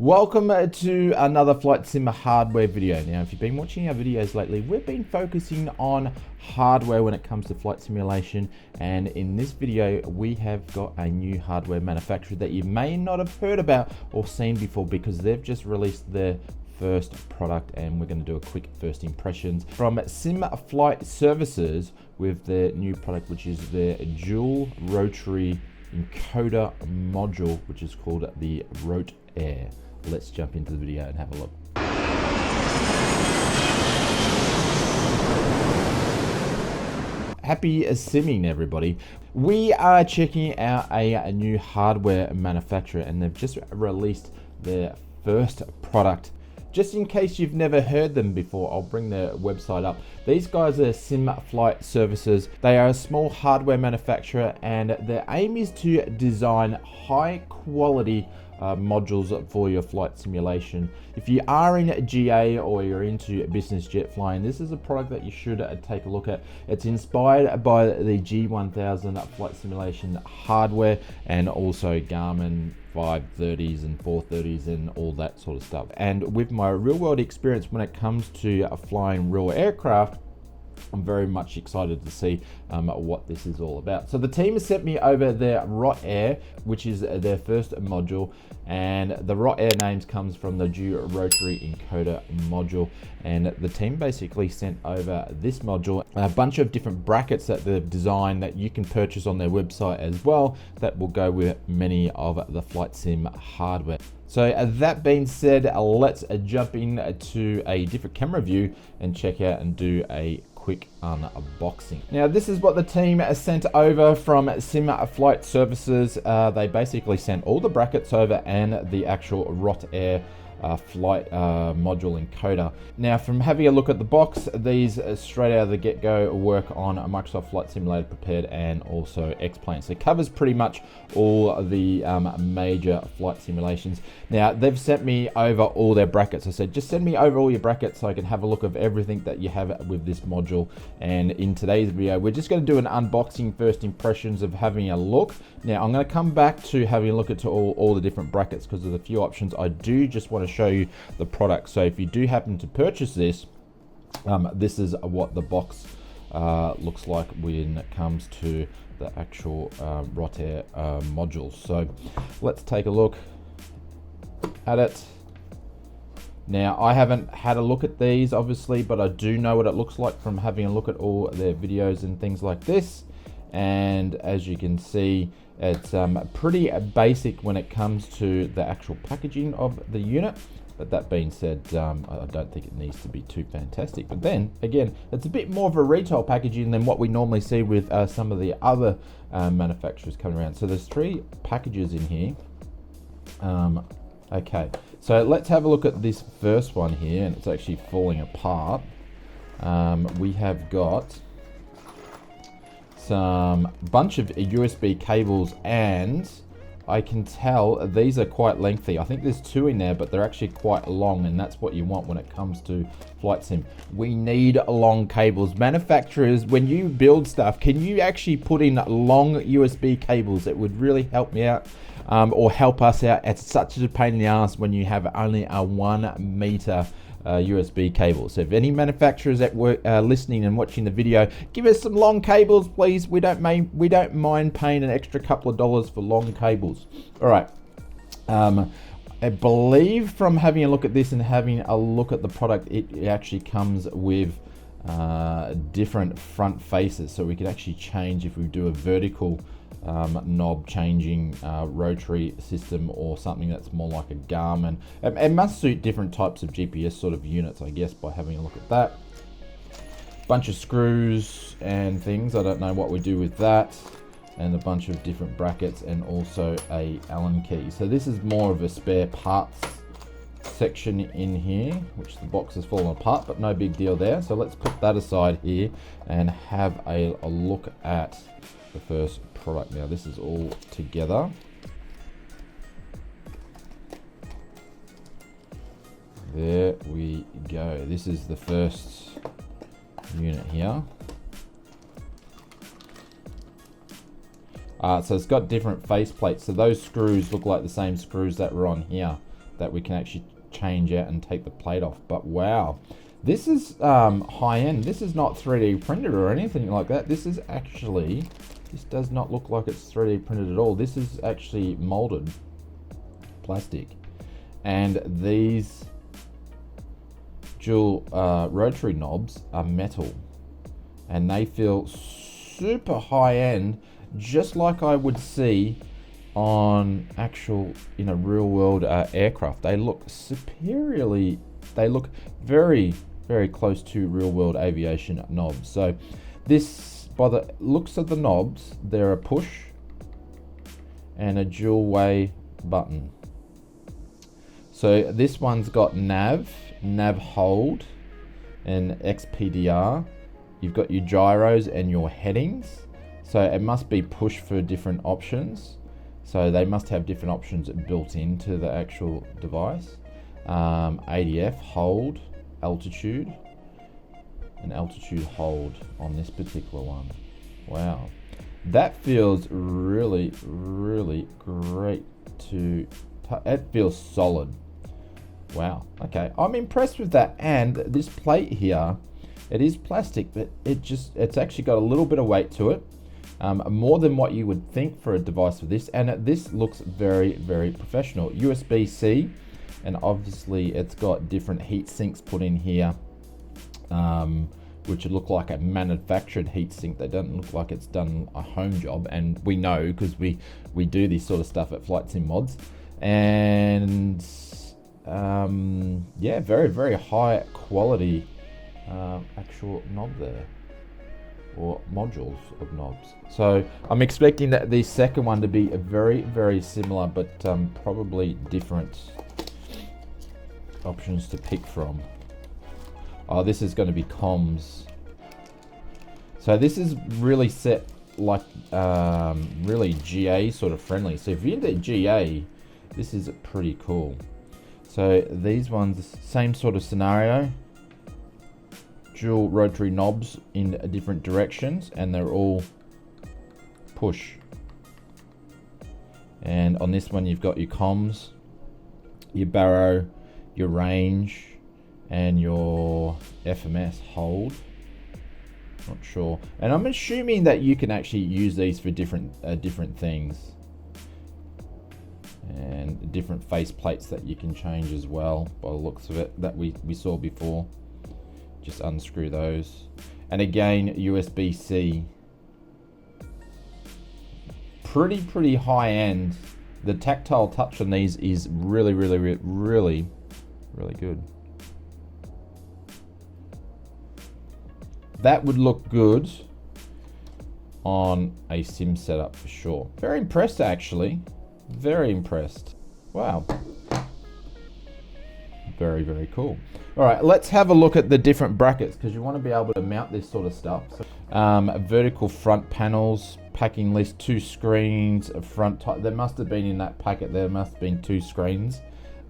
Welcome to another flight sim hardware video. Now, if you've been watching our videos lately, we've been focusing on hardware when it comes to flight simulation. And in this video, we have got a new hardware manufacturer that you may not have heard about or seen before because they've just released their first product, and we're going to do a quick first impressions from Sim Flight Services with their new product, which is their dual rotary encoder module, which is called the rotAIR. Let's jump into the video and have a look. Happy simming, everybody. We are checking out a new hardware manufacturer, and they've just released their first product. Just in case you've never heard them before, I'll bring their website up. These guys are Sim Flight Services. They are a small hardware manufacturer, and their aim is to design high quality modules for your flight simulation. If you are in GA or you're into business jet flying, this is a product that you should take a look at. It's inspired by the G1000 flight simulation hardware and also Garmin 530s and 430s and all that sort of stuff. And with my real world experience when it comes to flying real aircraft, I'm very much excited to see what this is all about. So the team has sent me over their rotAIR, which is their first module, and the rotAIR names comes from the dual rotary encoder module. And the team basically sent over this module, a bunch of different brackets that they've designed that you can purchase on their website as well, that will go with many of the flight sim hardware. So that being said, let's jump into a different camera view and check out and do a quick unboxing. Now, this is what the team has sent over from Sim Flight Services. They basically sent all the brackets over and the actual rotAIR flight module encoder. Now, from having a look at the box, these straight out of the get-go work on a Microsoft Flight Simulator Prepared and also X-Plane. So it covers pretty much all the major flight simulations. Now, they've sent me over all their brackets. I said, just send me over all your brackets so I can have a look of everything that you have with this module. And in today's video, we're just going to do an unboxing, first impressions of having a look. Now, I'm going to come back to having a look at all the different brackets because there's a few options. I do just want to show you the product. So if you do happen to purchase this, this is what the box looks like when it comes to the actual rotAIR modules. So let's take a look at it. Now, I haven't had a look at these obviously, but I do know what it looks like from having a look at all their videos and things like this. And as you can see, it's pretty basic when it comes to the actual packaging of the unit. But that being said, I don't think it needs to be too fantastic. But then again, it's a bit more of a retail packaging than what we normally see with some of the other manufacturers coming around. So there's 3 packages in here. Okay, so let's have a look at this first one here, and it's actually falling apart. We have got some bunch of USB cables, and I can tell these are quite lengthy. I think there's 2 in there, but they're actually quite long, and that's what you want when it comes to flight sim. We need long cables. Manufacturers, when you build stuff, can you actually put in long USB cables? It would really help me out, or help us out. It's such a pain in the ass when you have only a 1 meter USB cable. So if any manufacturers at work listening and watching the video, give us some long cables, please. We don't mind paying an extra couple of dollars for long cables. All right. I believe from having a look at this and having a look at the product, it actually comes with different front faces, so we can actually change if we do a vertical knob changing rotary system or something that's more like a Garmin. It must suit different types of GPS sort of units, I guess, by having a look at that. Bunch of screws and things, I don't know what we do with that, and a bunch of different brackets and also a Allen key. So this is more of a spare parts section in here, which the box has fallen apart, but no big deal there. So let's put that aside here and have a look at the first product. Now, this is all together. There we go. This is the first unit here. So it's got different face plates. So those screws look like the same screws that were on here. that we can actually change out and take the plate off. But wow, this is high end. This is not 3D printed or anything like that. This is actually, this does not look like it's 3D printed at all. This is actually molded plastic, and these dual rotary knobs are metal, and they feel super high end, just like I would see on actual, real world aircraft. They look they look very, very close to real world aviation knobs. So this, by the looks of the knobs, they're a push and a dual way button. So this one's got nav hold, and XPDR. You've got your gyros and your headings. So it must be push for different options. So they must have different options built into the actual device. ADF hold, altitude, and altitude hold on this particular one. Wow, that feels really, really great it feels solid. Wow, okay, I'm impressed with that. And this plate here, it is plastic, but it's actually got a little bit of weight to it. More than what you would think for a device with this, and this looks very, very professional. USB-C, and obviously it's got different heat sinks put in here, which look like a manufactured heat sink. They don't look like it's done a home job, and we know because we do this sort of stuff at Flight Sim Mods. And yeah, very, very high quality actual knob there, or modules of knobs. So I'm expecting that the second one to be very, very similar, but probably different options to pick from. Oh, this is going to be comms. So this is really set like really GA sort of friendly. So if you're into GA, this is pretty cool. So these ones, same sort of scenario. Dual rotary knobs in different directions, and they're all push. And on this one you've got your comms, your baro, your range, and your FMS hold. Not sure, and I'm assuming that you can actually use these for different things, and different face plates that you can change as well, by the looks of it, that we saw before. Just unscrew those, and again USB-C. Pretty high end. The tactile touch on these is really good. That would look good on a sim setup for sure. Very impressed, actually. Very impressed. Wow. Very, very cool. All right, let's have a look at the different brackets, because you want to be able to mount this sort of stuff. So, vertical front panels, packing list, 2 screens, a front top. There must have been in that packet, there must have been 2 screens,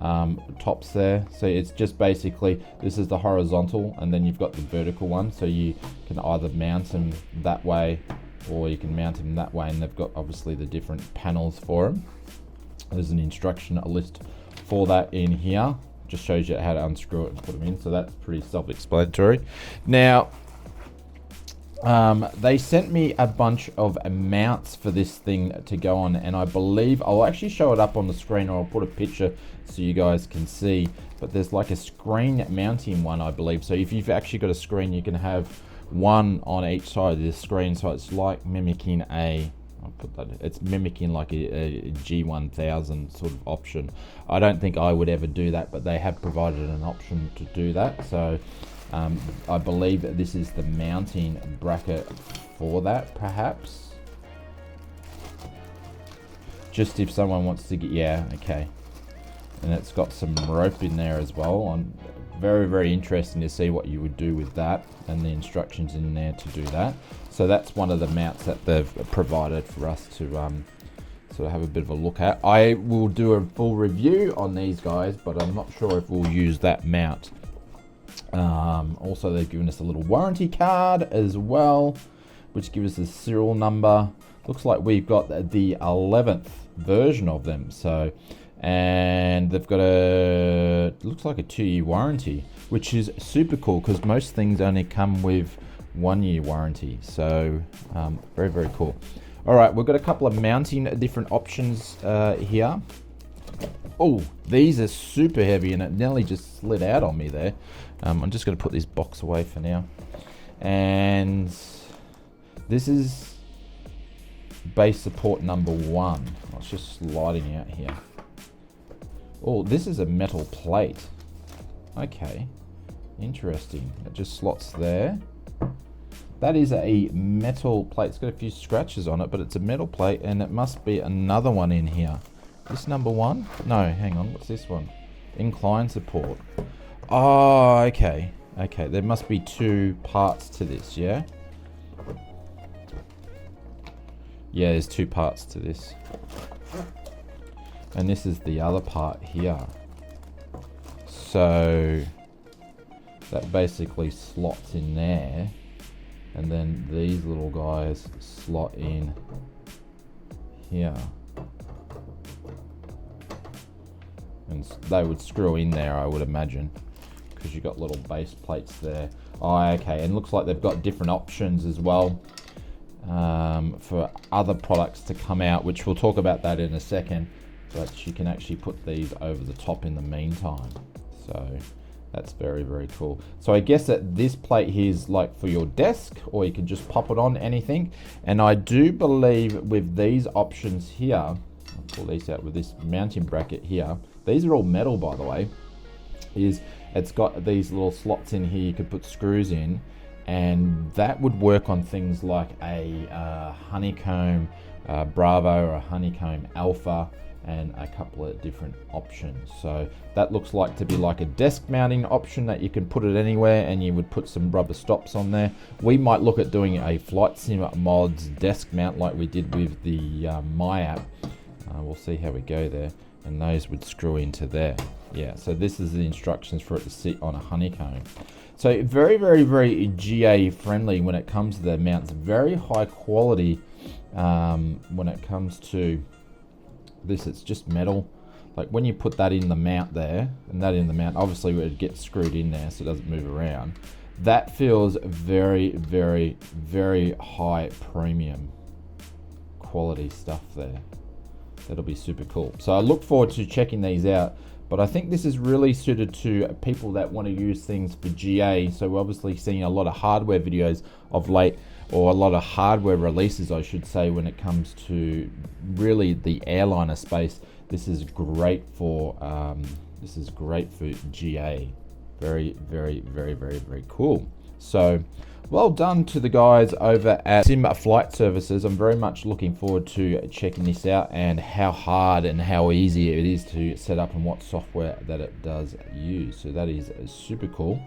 tops there. So it's just basically, this is the horizontal, and then you've got the vertical one. So you can either mount them that way, or you can mount them that way, and they've got obviously the different panels for them. There's an instruction list for that in here. Just shows you how to unscrew it and put them in, so that's pretty self-explanatory. Now, they sent me a bunch of mounts for this thing to go on, and I believe I'll actually show it up on the screen, or I'll put a picture so you guys can see. But there's like a screen mounting one, I believe. So if you've actually got a screen, you can have one on each side of the screen. So it's like mimicking it's mimicking like a G1000 sort of option. I don't think I would ever do that, but they have provided an option to do that. So I believe that this is the mounting bracket for that, perhaps. Just if someone wants to get, yeah, okay. And it's got some rope in there as well. I'm very interesting to see what you would do with that, and the instructions in there to do that. So that's one of the mounts that they've provided for us to sort of have a bit of a look at. I will do a full review on these guys, but I'm not sure if we'll use that mount. Also, they've given us a little warranty card as well, which gives us the serial number. Looks like we've got the 11th version of them. So and they've got it looks like a 2-year warranty, which is super cool because most things only come with 1-year warranty. So very, very cool. All right, we've got a couple of mounting different options here. Oh, these are super heavy, and it nearly just slid out on me there. I'm just going to put this box away for now. And this is base support number 1. It's just sliding out here. Oh, this is a metal plate. Okay, interesting. It just slots there. That is a metal plate. It's got a few scratches on it, but it's a metal plate, and it must be another one in here. This number 1? No, hang on. What's this one? Incline support. Oh, okay. Okay, there must be 2 parts to this, yeah? Yeah, there's 2 parts to this. And this is the other part here. So that basically slots in there. And then these little guys slot in here. And they would screw in there, I would imagine, because you've got little base plates there. Oh, okay, and looks like they've got different options as well for other products to come out, which we'll talk about that in a second. But you can actually put these over the top in the meantime. So that's very, very cool. So I guess that this plate here is like for your desk, or you can just pop it on anything. And I do believe with these options here, I'll pull these out with this mounting bracket here. These are all metal, by the way. It's got these little slots in here you could put screws in, and that would work on things like a honeycomb Bravo or a honeycomb Alpha, and a couple of different options. So that looks like to be like a desk mounting option that you can put it anywhere, and you would put some rubber stops on there. We might look at doing a Flight Sim Mods desk mount like we did with the My app. We'll see how we go there, and those would screw into there. Yeah, so this is the instructions for it to sit on a honeycomb. So very, very, very GA friendly when it comes to the mounts. Very high quality when it comes to this. It's just metal. Like when you put that in the mount there and that in the mount, obviously it would get screwed in there so it doesn't move around. That feels very, very, very high premium quality stuff there. That'll be super cool. So I look forward to checking these out. But I think this is really suited to people that want to use things for GA. So we're obviously seeing a lot of hardware videos of late, or a lot of hardware releases, I should say, when it comes to really the airliner space. This is great for GA. Very, very, very, very, very cool. So well done to the guys over at Sim Flight Services. I'm very much looking forward to checking this out, and how hard and how easy it is to set up, and what software that it does use. So that is super cool.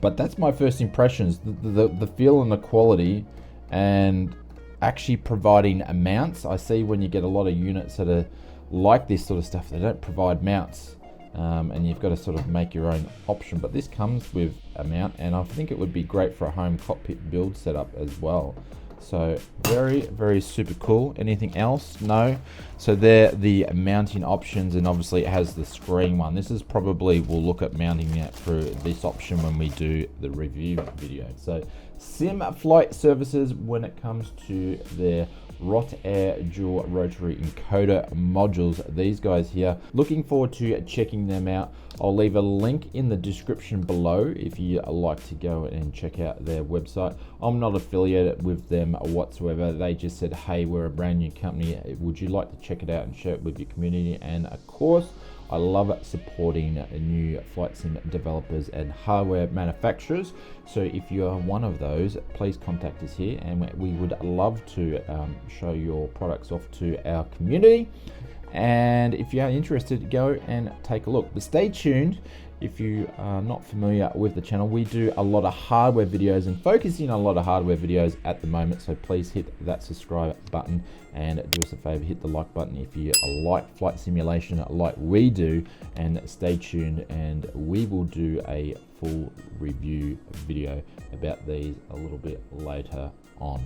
But that's my first impressions. The feel and the quality, and actually providing mounts. I see when you get a lot of units that are like this sort of stuff, they don't provide mounts. And you've got to sort of make your own option, but this comes with a mount, and I think it would be great for a home cockpit build setup as well. So very, very super cool. Anything else? No. So they're the mounting options, and obviously it has the screen one. This is probably, we'll look at mounting that through this option when we do the review video. So Sim Flight Services, when it comes to their rotAIR dual rotary encoder modules, these guys here, looking forward to checking them out. I'll leave a link in the description below if you like to go and check out their website. I'm not affiliated with them whatsoever. They just said, hey, we're a brand new company, would you like to check it out and share it with your community? And of course, I love supporting new flight sim developers and hardware manufacturers. So if you are one of those, please contact us here, and we would love to show your products off to our community. And if you are interested, go and take a look. But stay tuned. If you are not familiar with the channel, we do a lot of hardware videos and focusing on a lot of hardware videos at the moment. So please hit that subscribe button, and do us a favor, hit the like button if you like flight simulation like we do, and stay tuned, and we will do a full review video about these a little bit later on.